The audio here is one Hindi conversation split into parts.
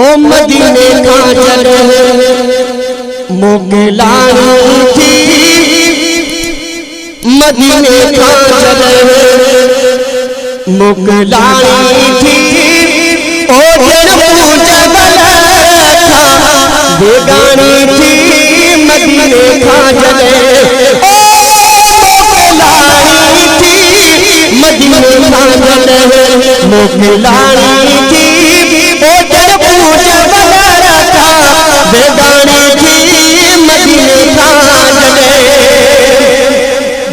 ओ मदीने का चले मोगलानी थी, मदीने का चले मोगलानी थी। ओ बेगानी थी मदीने का चले, ओ मोगलानी थी मदीने का चले मोगलानी थी। ओ बेगानी थी मदीने का चले,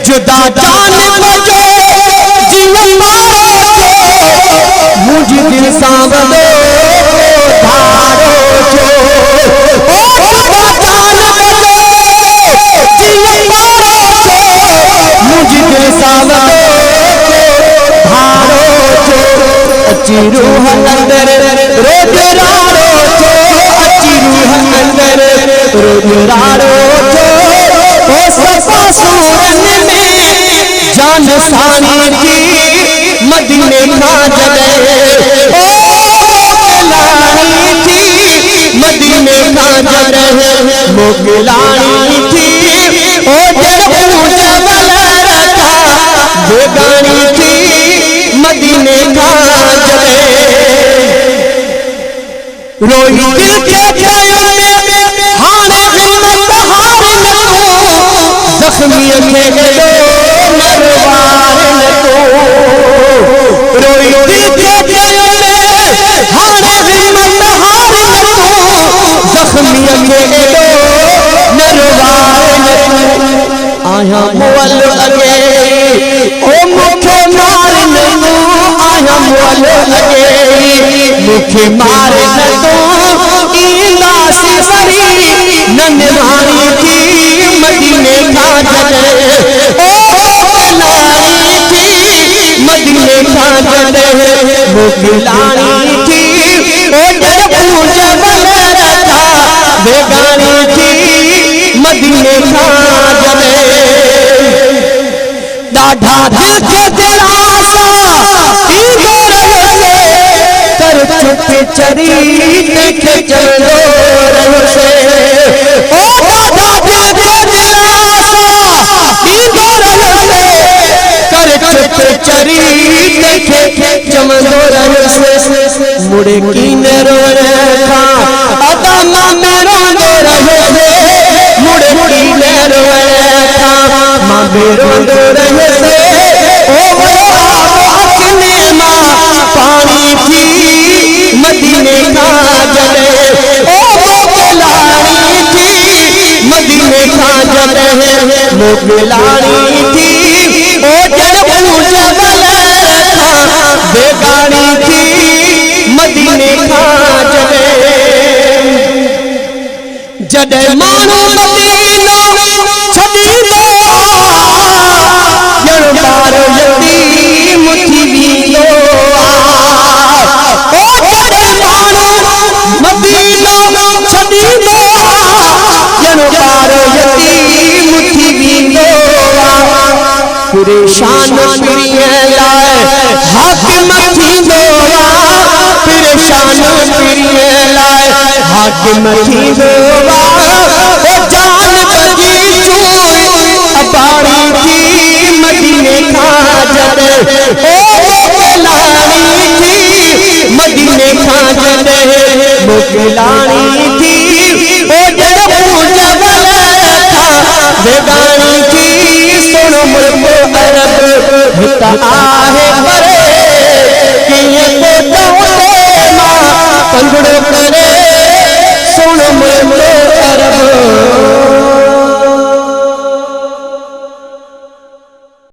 जुदा जान बजो जिंदा मुझ दिल सांवलो धारो जो। ओ जुदा जान बजो जिंदा मुझ दिल सांवलो धारो जो। अची रूह अंदर रोज रारो जो, अची रूह अंदर रोज रारो जो। ओ सफा सूरन में जान सानी थी मदीने का चले, ओ मोगलानी थी मदीने का चले मोगलानी थी। ओ बेगानी थी मदीने का चले, रोई दिल के प्यार में हाने हिम्मत हार न तू, जख्मी के मरवार न तू। रोई दिल के प्यार में हाने हिम्मत हार न तू, जख्मी के मरवार न तू। आया मोल अगे ओ मुखे मार न तू, आया मोल अगे मुखे मार न तू। इलासी सरी नन्हारी थी मदीने का चले, ओ मोगलानी थी मदीने का चले मोगलानी थी। ओ बेगानी थी मदीने का चले, दाढ़ा दिल के दिलासा कर चुके चरी देखे चलो रहो से। ओ दादा दिल के दिलासा कर चुके चरी देखे चमनो रहो से। मुड़े कीने रोने खा अदमा में रोने रहे से, मुड़े कीने रोने खा माँ में रोने रहे से। ओ अपने माँ पानी थी मदीने का चले, ओ मोगलानी थी मदीने का चले मोगलानी थी। ओ बेगानी थी मदीने का चले, जडे मानो मदीनो छदी दो जड़ बार यतीम थी वीनो। ओ जडे मानो मदीनो छदी दो जड़ बार यतीम थी वीनो। परेशान प्रिय लाए हाकिम थी दोवा, परेशान प्रिय लाए हाकिम थी दोवा। ओ जान बजी चूई अबारी थी मदीने का चले, ओ मोगलानी थी मदीने का चले मोगलानी थी। ओ बेगानी थी सुनो मुझको अरब हिता आहे करे किए को माँ पंगड़ो करे सुनो मुझको